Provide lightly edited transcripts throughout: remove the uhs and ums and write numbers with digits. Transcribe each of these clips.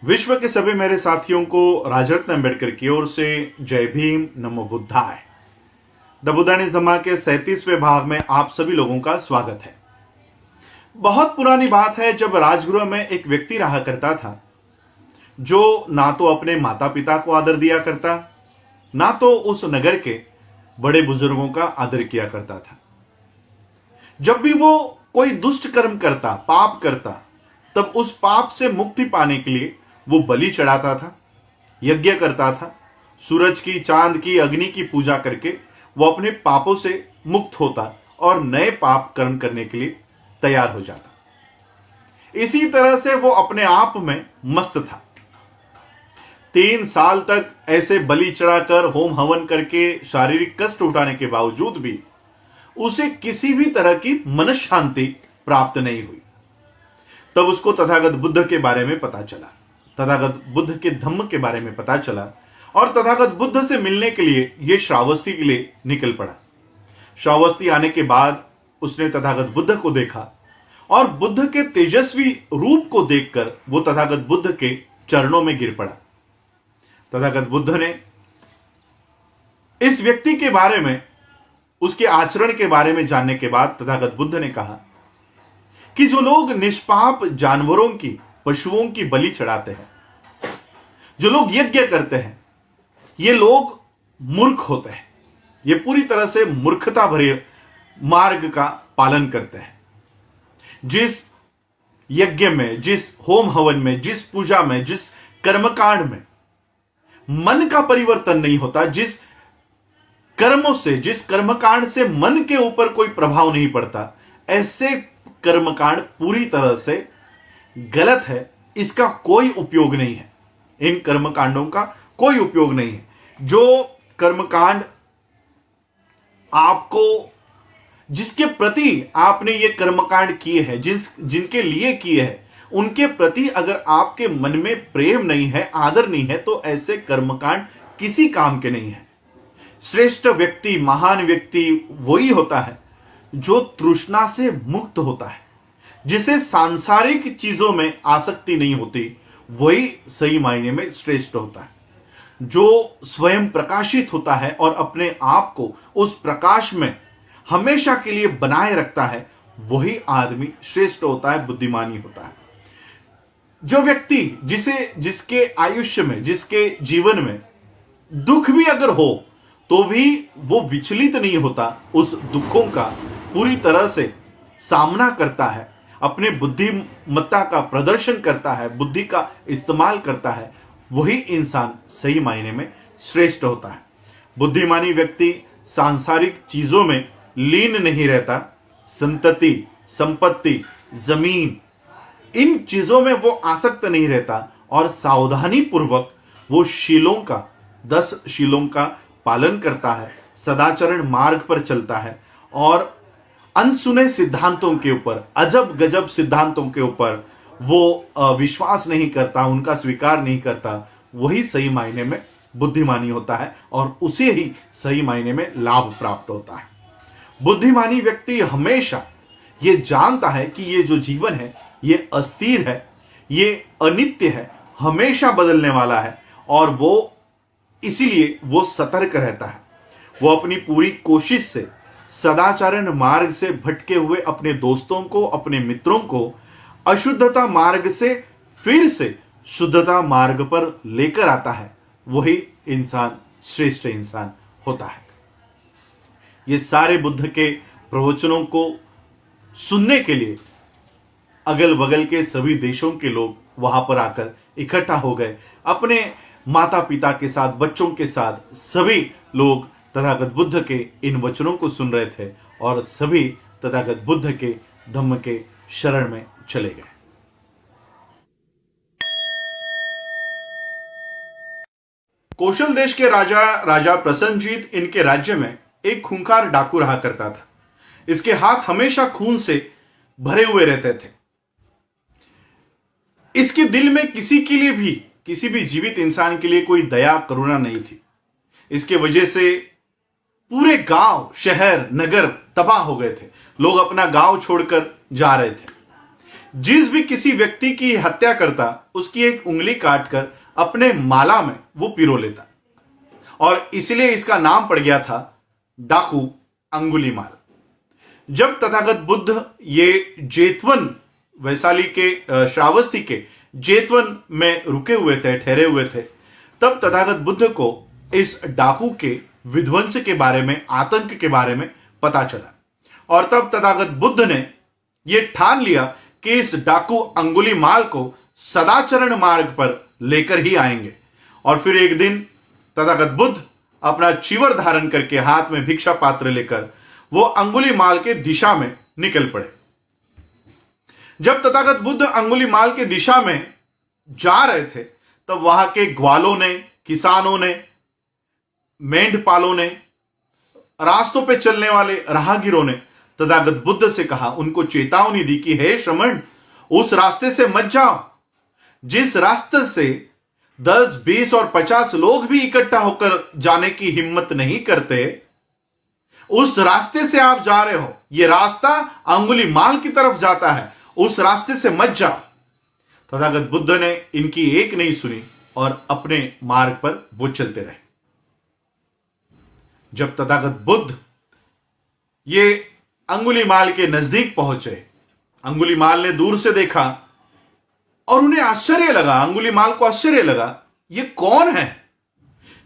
विश्व के सभी मेरे साथियों को राजरत्न अम्बेडकर की ओर से जय भीम, नमो बुद्धाय। द बुद्धा इज धम्मा के 37वें भाग में आप सभी लोगों का स्वागत है। बहुत पुरानी बात है, जब राजगृह में एक व्यक्ति रहा करता था जो ना तो अपने माता पिता को आदर दिया करता, ना तो उस नगर के बड़े बुजुर्गों का आदर किया करता था। जब भी वो कोई दुष्ट कर्म करता, पाप करता, तब उस पाप से मुक्ति पाने के लिए वो बलि चढ़ाता था, यज्ञ करता था, सूरज की, चांद की, अग्नि की पूजा करके वो अपने पापों से मुक्त होता और नए पाप कर्म करने के लिए तैयार हो जाता। इसी तरह से वो अपने आप में मस्त था। 3 साल तक ऐसे बलि चढ़ाकर, होम हवन करके, शारीरिक कष्ट उठाने के बावजूद भी उसे किसी भी तरह की मनःशांति प्राप्त नहीं हुई। तब उसको तथागत बुद्ध के बारे में पता चला, तथागत बुद्ध के धम्म के बारे में पता चला और तथागत बुद्ध से मिलने के लिए यह श्रावस्ती के लिए निकल पड़ा। श्रावस्ती आने के बाद उसने तथागत बुद्ध को देखा और बुद्ध के तेजस्वी रूप को देखकर वो तथागत बुद्ध के चरणों में गिर पड़ा। तथागत बुद्ध ने इस व्यक्ति के बारे में, उसके आचरण के बारे में जानने के बाद तथागत बुद्ध ने कहा कि जो लोग निष्पाप जानवरों की, पशुओं की बलि चढ़ाते हैं, जो लोग यज्ञ करते हैं, ये लोग मूर्ख होते हैं। ये पूरी तरह से मूर्खता भरे मार्ग का पालन करते हैं। जिस यज्ञ में, जिस होम हवन में, जिस पूजा में, जिस कर्मकांड में मन का परिवर्तन नहीं होता, जिस कर्मों से, जिस कर्मकांड से मन के ऊपर कोई प्रभाव नहीं पड़ता, ऐसे कर्मकांड पूरी तरह से गलत है। इसका कोई उपयोग नहीं है। इन कर्मकांडों का कोई उपयोग नहीं है। जो कर्मकांड आपको, जिसके प्रति आपने ये कर्मकांड किए हैं, जिनके लिए किए हैं, उनके प्रति अगर आपके मन में प्रेम नहीं है, आदर नहीं है, तो ऐसे कर्मकांड किसी काम के नहीं है। श्रेष्ठ व्यक्ति, महान व्यक्ति वही होता है जो तृष्णा से मुक्त होता है, जिसे सांसारिक चीजों में आसक्ति नहीं होती। वही सही मायने में श्रेष्ठ होता है। जो स्वयं प्रकाशित होता है और अपने आप को उस प्रकाश में हमेशा के लिए बनाए रखता है, वही आदमी श्रेष्ठ होता है, बुद्धिमानी होता है। जो व्यक्ति जिसके आयुष्य में, जिसके जीवन में दुख भी अगर हो तो भी वो विचलित नहीं होता, उस दुखों का पूरी तरह से सामना करता है, अपने बुद्धिमत्ता का प्रदर्शन करता है, बुद्धि का इस्तेमाल करता है, वही इंसान सही मायने में श्रेष्ठ होता है। बुद्धिमानी व्यक्ति सांसारिक चीजों में लीन नहीं रहता। संतति, संपत्ति, जमीन, इन चीजों में वो आसक्त नहीं रहता और सावधानी पूर्वक वो शीलों का, 10 शीलों का पालन करता है, सदाचरण मार्ग पर चलता है और अनसुने सिद्धांतों के ऊपर, अजब गजब सिद्धांतों के ऊपर वो विश्वास नहीं करता, उनका स्वीकार नहीं करता। वही सही मायने में बुद्धिमानी होता है और उसे ही सही मायने में लाभ प्राप्त होता है। बुद्धिमानी व्यक्ति हमेशा ये जानता है कि ये जो जीवन है ये अस्थिर है, ये अनित्य है, हमेशा बदलने वाला है और वो इसीलिए वो सतर्क रहता है। वो अपनी पूरी कोशिश से सदाचरण मार्ग से भटके हुए अपने दोस्तों को, अपने मित्रों को अशुद्धता मार्ग से फिर से शुद्धता मार्ग पर लेकर आता है। वही इंसान श्रेष्ठ इंसान होता है। ये सारे बुद्ध के प्रवचनों को सुनने के लिए अगल बगल के सभी देशों के लोग वहां पर आकर इकट्ठा हो गए। अपने माता पिता के साथ, बच्चों के साथ सभी लोग तथागत बुद्ध के इन वचनों को सुन रहे थे और सभी तथागत बुद्ध के धम्म के शरण में चले गए। कौशल देश के राजा प्रसन्नजीत, इनके राज्य में एक खूंखार डाकू रहा करता था। इसके हाथ हमेशा खून से भरे हुए रहते थे। इसके दिल में किसी के लिए भी, किसी भी जीवित इंसान के लिए कोई दया, करुणा नहीं थी। इसके वजह से पूरे गांव, शहर, नगर तबाह हो गए थे। लोग अपना गांव छोड़कर जा रहे थे। जिस भी किसी व्यक्ति की हत्या करता उसकी एक उंगली काटकर अपने माला में वो पिरो लेता, और इसलिए इसका नाम पड़ गया था डाकू अंगुलीमाल। जब तथागत बुद्ध ये जेतवन, वैशाली के श्रावस्ती के जेतवन में रुके हुए थे, ठहरे हुए थे, तब तथागत बुद्ध को इस डाकू के विध्वंस के बारे में, आतंक के बारे में पता चला, और तब तथागत बुद्ध ने यह ठान लिया कि इस डाकू अंगुलीमाल को सदाचरण मार्ग पर लेकर ही आएंगे। और फिर एक दिन तथागत बुद्ध अपना चीवर धारण करके हाथ में भिक्षा पात्र लेकर वो अंगुलीमाल के दिशा में निकल पड़े। जब तथागत बुद्ध अंगुलीमाल के दिशा में जा रहे थे तब वहां के ग्वालों ने, किसानों ने, मेंढपालों ने, रास्तों पे चलने वाले राहगीरों ने तथागत बुद्ध से कहा, उनको चेतावनी दी कि हे श्रमण, उस रास्ते से मत जाओ जिस रास्ते से 10, 20 और 50 लोग भी इकट्ठा होकर जाने की हिम्मत नहीं करते। उस रास्ते से आप जा रहे हो, यह रास्ता अंगुलीमाल की तरफ जाता है, उस रास्ते से मत जाओ। तथागत बुद्ध ने इनकी एक नहीं सुनी और अपने मार्ग पर वो चलते रहे। जब तथागत बुद्ध ये अंगुलीमाल के नजदीक पहुंचे, अंगुलीमाल ने दूर से देखा और उन्हें आश्चर्य लगा, अंगुलीमाल को आश्चर्य लगा, ये कौन है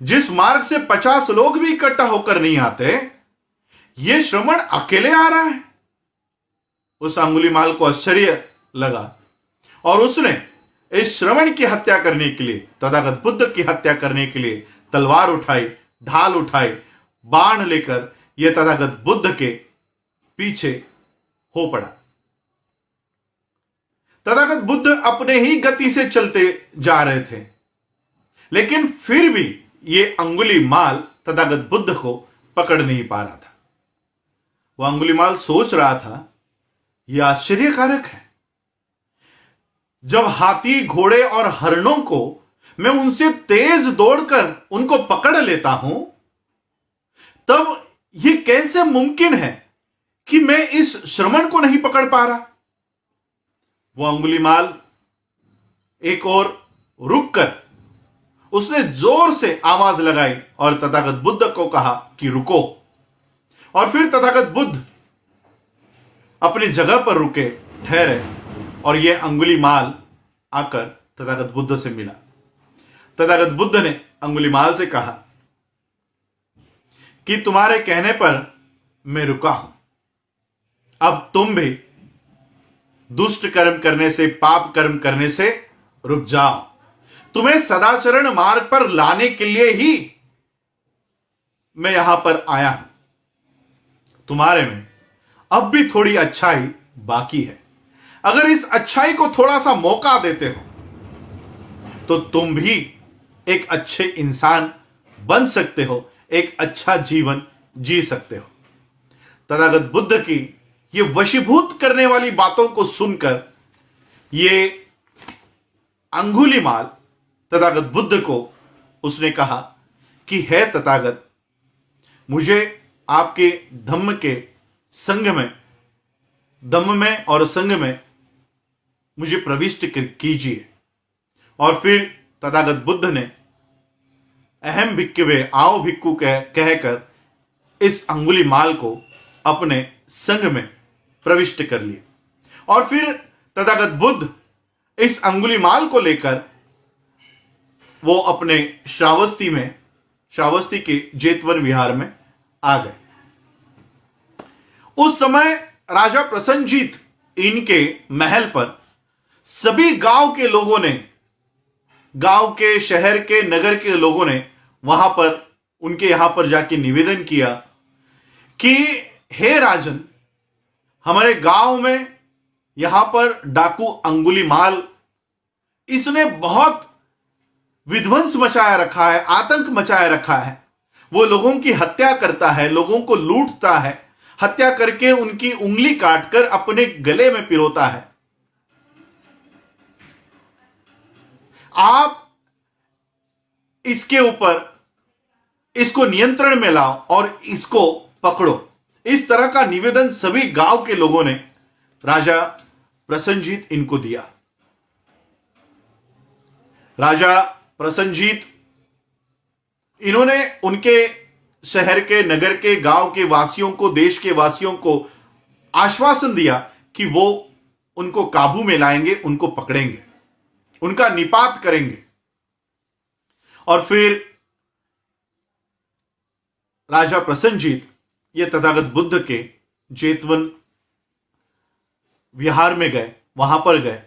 जिस मार्ग से 50 लोग भी इकट्ठा होकर नहीं आते, ये श्रमण अकेले आ रहा है। उस अंगुलीमाल को आश्चर्य लगा और उसने इस श्रमण की हत्या करने के लिए, तथागत बुद्ध की हत्या करने के लिए तलवार उठाई, ढाल उठाई, बाण लेकर यह तथागत बुद्ध के पीछे हो पड़ा। तथागत बुद्ध अपने ही गति से चलते जा रहे थे, लेकिन फिर भी यह अंगुलीमाल तथागत बुद्ध को पकड़ नहीं पा रहा था। वह अंगुलीमाल सोच रहा था, यह आश्चर्यकारक है, जब हाथी, घोड़े और हरणों को मैं उनसे तेज दौड़कर उनको पकड़ लेता हूं, तब यह कैसे मुमकिन है कि मैं इस श्रमण को नहीं पकड़ पा रहा। वो अंगुलीमाल एक और रुककर उसने जोर से आवाज लगाई और तथागत बुद्ध को कहा कि रुको। और फिर तथागत बुद्ध अपनी जगह पर रुके, ठहरे, और यह अंगुलीमाल आकर तथागत बुद्ध से मिला। तथागत बुद्ध ने अंगुलीमाल से कहा कि तुम्हारे कहने पर मैं रुका हूं, अब तुम भी दुष्ट कर्म करने से, पाप कर्म करने से रुक जाओ। तुम्हें सदाचरण मार्ग पर लाने के लिए ही मैं यहां पर आया हूं। तुम्हारे में अब भी थोड़ी अच्छाई बाकी है, अगर इस अच्छाई को थोड़ा सा मौका देते हो तो तुम भी एक अच्छे इंसान बन सकते हो, एक अच्छा जीवन जी सकते हो। तथागत बुद्ध की ये वशीभूत करने वाली बातों को सुनकर ये अंगुलीमाल तथागत बुद्ध को उसने कहा कि हे तथागत, मुझे आपके धम्म के संग में, धम्म में और संग में मुझे प्रविष्ट कीजिए। और फिर तथागत बुद्ध ने अहम भिक्खवे आओ भिक्खु कहकर इस अंगुलीमाल को अपने संग में प्रविष्ट कर लिया। और फिर तथागत बुद्ध इस अंगुलीमाल को लेकर वो अपने श्रावस्ती के जेतवन विहार में आ गए। उस समय राजा प्रसन्नजीत इनके महल पर सभी गांव के लोगों ने, गांव के, शहर के, नगर के लोगों ने वहां पर, उनके यहां पर जाके निवेदन किया कि हे राजन, हमारे गांव में यहां पर डाकू अंगुलीमाल, इसने बहुत विध्वंस मचाया रखा है, आतंक मचाया रखा है। वो लोगों की हत्या करता है, लोगों को लूटता है, हत्या करके उनकी उंगली काटकर अपने गले में पिरोता है। आप इसके ऊपर, इसको नियंत्रण में लाओ और इसको पकड़ो। इस तरह का निवेदन सभी गांव के लोगों ने राजा प्रसन्नजीत इनको दिया। राजा प्रसन्नजीत, इन्होंने उनके शहर के, नगर के, गांव के वासियों को, देश के वासियों को आश्वासन दिया कि वो उनको काबू में लाएंगे, उनको पकड़ेंगे, उनका निपात करेंगे। और फिर राजा प्रसन्नजीत ये तथागत बुद्ध के जेतवन विहार में गए, वहां पर गए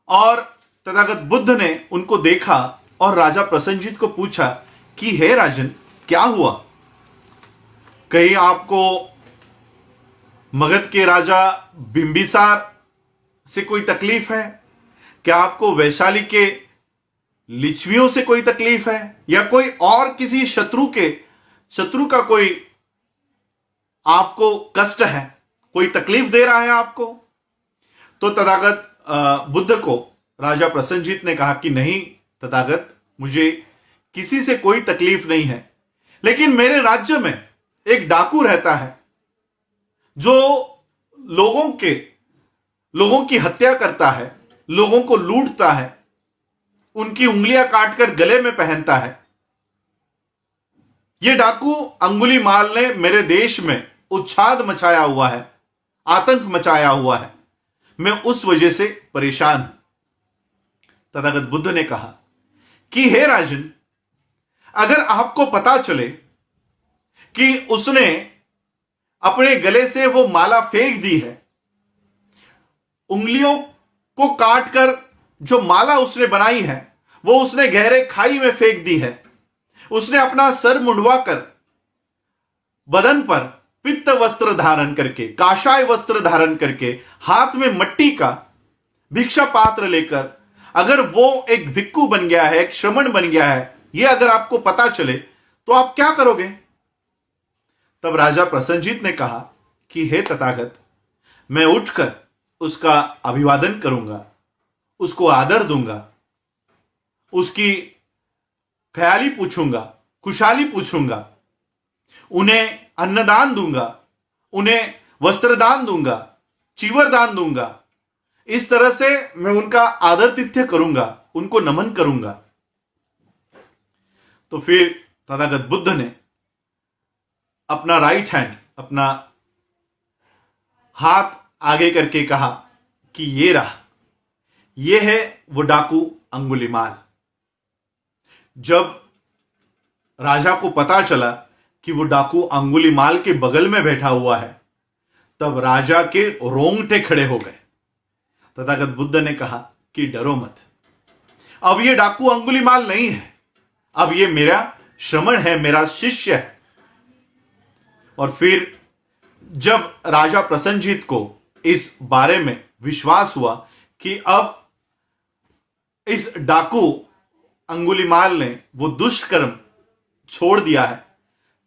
और तथागत बुद्ध ने उनको देखा और राजा प्रसन्नजीत को पूछा कि हे राजन, क्या हुआ? कहीं आपको मगध के राजा बिंबिसार से कोई तकलीफ है? क्या आपको वैशाली के लिच्छवियों से कोई तकलीफ है, या कोई और किसी शत्रु का कोई आपको कष्ट है, कोई तकलीफ दे रहा है आपको? तो तथागत बुद्ध को राजा प्रसन्नजीत ने कहा कि नहीं तथागत, मुझे किसी से कोई तकलीफ नहीं है, लेकिन मेरे राज्य में एक डाकू रहता है जो लोगों की हत्या करता है, लोगों को लूटता है, उनकी उंगलियां काटकर गले में पहनता है। यह डाकू अंगुलीमाल ने मेरे देश में उच्छाद मचाया हुआ है, आतंक मचाया हुआ है, मैं उस वजह से परेशान हूं। तथागत बुद्ध ने कहा कि हे राजन, अगर आपको पता चले कि उसने अपने गले से वो माला फेंक दी है, उंगलियों को काटकर जो माला उसने बनाई है वो उसने गहरे खाई में फेंक दी है, उसने अपना सर मुंडवाकर बदन पर पित्त वस्त्र धारण करके, काशाय वस्त्र धारण करके, हाथ में मट्टी का भिक्षा पात्र लेकर अगर वो एक भिक्खु बन गया है, एक श्रमण बन गया है, ये अगर आपको पता चले तो आप क्या करोगे? तब राजा प्रसन्नजीत ने कहा कि हे तथागत, मैं उठकर उसका अभिवादन करूंगा, उसको आदर दूंगा, उसकी ख्याली पूछूंगा, खुशहाली पूछूंगा, उन्हें अन्नदान दूंगा, उन्हें वस्त्रदान दूंगा, चीवरदान दूंगा। इस तरह से मैं उनका आदर तिथ्य करूंगा, उनको नमन करूंगा। तो फिर तथागत बुद्ध ने अपना राइट हैंड, अपना हाथ आगे करके कहा कि ये रहा, ये है वो डाकू अंगुलीमाल। जब राजा को पता चला कि वो डाकू अंगुलीमाल के बगल में बैठा हुआ है, तब राजा के रोंगटे खड़े हो गए। तथागत बुद्ध ने कहा कि डरो मत, अब ये डाकू अंगुलीमाल नहीं है, अब ये मेरा श्रमण है, मेरा शिष्य है। और फिर जब राजा प्रसन्नजीत को इस बारे में विश्वास हुआ कि अब इस डाकू अंगुलीमाल ने वो दुष्कर्म छोड़ दिया है,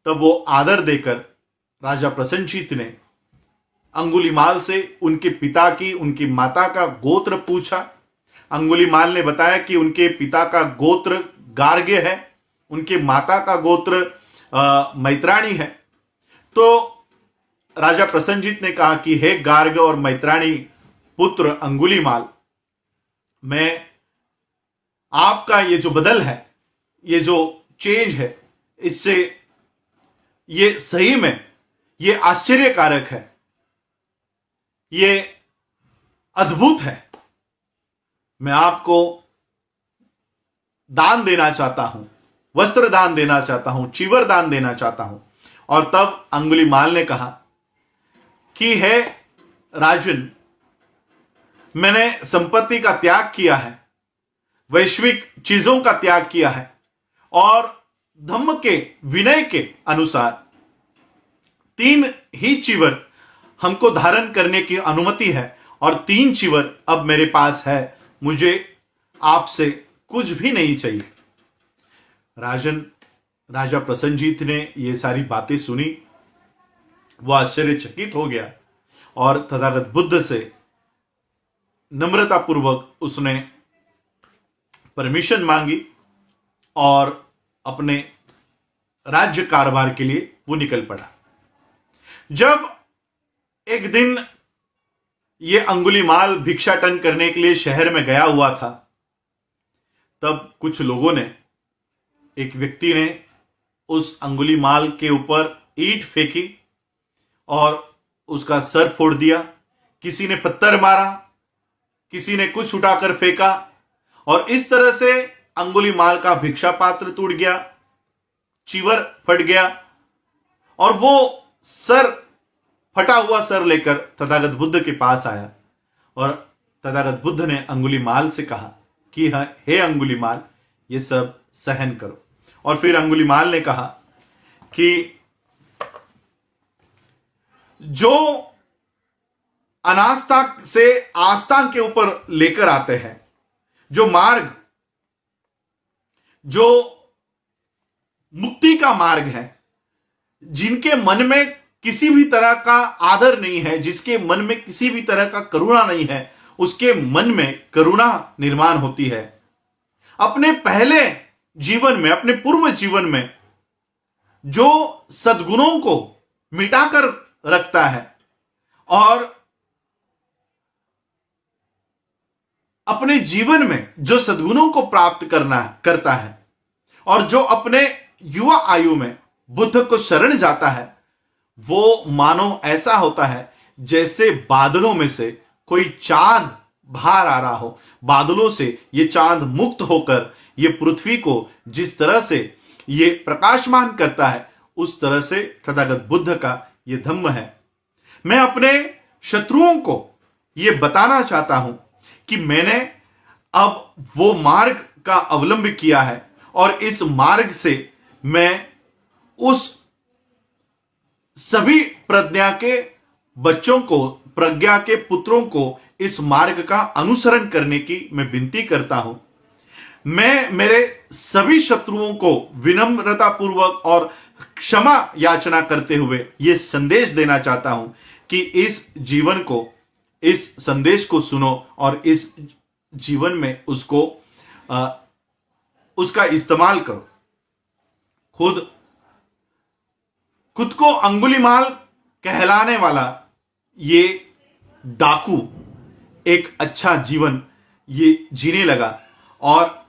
तब वो आदर देकर राजा प्रसन्नजीत ने अंगुलीमाल से उनके पिता की, उनकी माता का गोत्र पूछा। अंगुलीमाल ने बताया कि उनके पिता का गोत्र गार्ग्य है, उनके माता का गोत्र मैत्राणी है। तो राजा प्रसन्नजीत ने कहा कि हे गार्ग और मैत्राणी पुत्र अंगुलीमाल, मैं आपका ये जो बदल है, ये जो चेंज है, इससे ये सही में ये आश्चर्यकारक है, ये अद्भुत है। मैं आपको दान देना चाहता हूं, वस्त्र दान देना चाहता हूं, चीवर दान देना चाहता हूं। और तब अंगुलीमाल ने कहा कि हे राजन, मैंने संपत्ति का त्याग किया है, वैश्विक चीजों का त्याग किया है, और धम्म के विनय के अनुसार 3 ही चीवर हमको धारण करने की अनुमति है, और 3 चीवर अब मेरे पास है, मुझे आपसे कुछ भी नहीं चाहिए। राजा प्रसन्नजीत ने ये सारी बातें सुनी, वो आश्चर्यचकित हो गया और तथागत बुद्ध से नम्रतापूर्वक उसने परमिशन मांगी और अपने राज्य कारोबार के लिए वो निकल पड़ा। जब एक दिन ये अंगुलीमाल भिक्षाटन करने के लिए शहर में गया हुआ था, तब कुछ लोगों ने, एक व्यक्ति ने उस अंगुलीमाल के ऊपर ईंट फेंकी और उसका सर फोड़ दिया। किसी ने पत्थर मारा, किसी ने कुछ उठाकर फेंका और इस तरह से अंगुलीमाल का भिक्षा पात्र टूट गया, चीवर फट गया और वो सर, फटा हुआ सर लेकर तथागत बुद्ध के पास आया और तथागत बुद्ध ने अंगुलीमाल से कहा कि हे अंगुलीमाल, ये सब सहन करो। और फिर अंगुलीमाल ने कहा कि जो अनास्था से आस्था के ऊपर लेकर आते हैं, जो मार्ग, जो मुक्ति का मार्ग है, जिनके मन में किसी भी तरह का आदर नहीं है, जिसके मन में किसी भी तरह का करुणा नहीं है, उसके मन में करुणा निर्माण होती है। अपने पहले जीवन में, अपने पूर्व जीवन में जो सद्गुणों को मिटाकर रखता है और अपने जीवन में जो सद्गुणों को प्राप्त करता है और जो अपने युवा आयु में बुद्ध को शरण जाता है, वो मानो ऐसा होता है जैसे बादलों में से कोई चांद बाहर आ रहा हो। बादलों से ये चांद मुक्त होकर ये पृथ्वी को जिस तरह से ये प्रकाशमान करता है, उस तरह से तथागत बुद्ध का ये धम्म है। मैं अपने शत्रुओं को ये बताना चाहता हूं कि मैंने अब वो मार्ग का अवलंब किया है और इस मार्ग से मैं उस सभी प्रज्ञा के बच्चों को, प्रज्ञा के पुत्रों को इस मार्ग का अनुसरण करने की मैं विनती करता हूं। मैं मेरे सभी शत्रुओं को विनम्रता पूर्वक और क्षमा याचना करते हुए यह संदेश देना चाहता हूं कि इस जीवन को, इस संदेश को सुनो और इस जीवन में उसका इस्तेमाल करो। खुद को अंगुलीमाल कहलाने वाला ये डाकू एक अच्छा जीवन ये जीने लगा और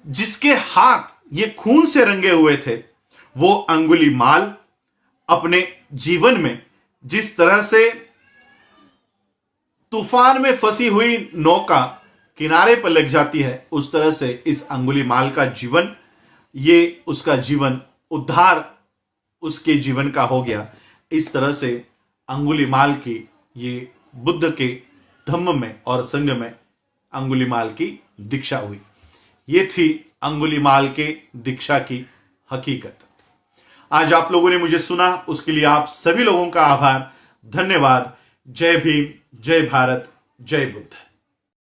जिसके हाथ ये खून से रंगे हुए थे, वो अंगुलीमाल अपने जीवन में जिस तरह से तूफान में फंसी हुई नौका किनारे पर लग जाती है, उस तरह से इस अंगुलीमाल का जीवन, ये उसका जीवन उद्धार उसके जीवन का हो गया। इस तरह से अंगुलीमाल की ये बुद्ध के धम्म में और संग में अंगुलीमाल की दीक्षा हुई। ये थी अंगुलीमाल के दीक्षा की हकीकत। आज आप लोगों ने मुझे सुना, उसके लिए आप सभी लोगों का आभार, धन्यवाद। जय भीम, जय भारत, जय बुद्ध।